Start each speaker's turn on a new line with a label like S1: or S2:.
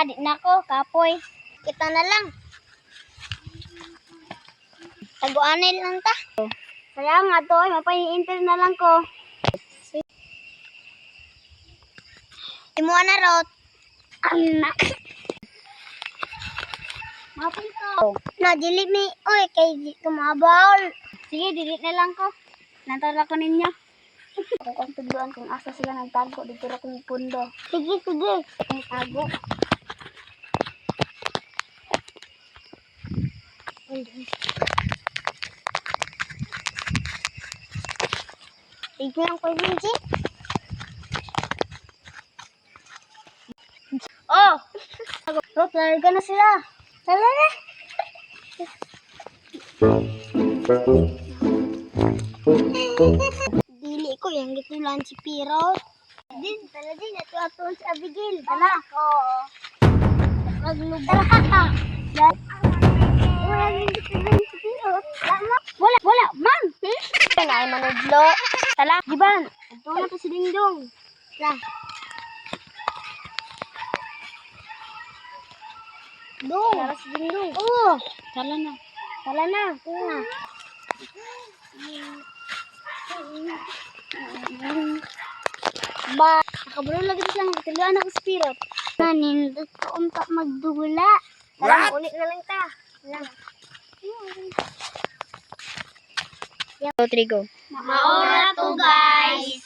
S1: di na ko, kapoy. Kita na lang. Taguanay lang ta. Kaya nga to, mapay-enter na lang ko. Imo na rot. Anak. Mapay ko. Na, dili mi. Oy, kay di kumabawal. Sige, dili na lang ko. Nantala ko ninyo. Ako kong tugduan kung asa sila nagtago dito ra kong pundo. Sige, sige. Nagtago. Tignan ko yung jeep. Oh! Rot, larga na sila. Tala na. Dili ko yung gitulan si Piro. Tala din. Ito ato si Abigail. Tala. Oo. Maglubog. Tala. Wala yung gitulan si Piro. Wala. Man! Nga ay manudlo. Tala. Giban. Ito na to si Dingdong. Tala. Dong. Tara si Dingdong. Oo. Tala na. Tala na. Tala. Ba, nakabalo lagi silang katiluan ako spirit. Nanindot ko unta magdula. Tara, ulit na lang ta. Lang. Trigo. Maora to guys.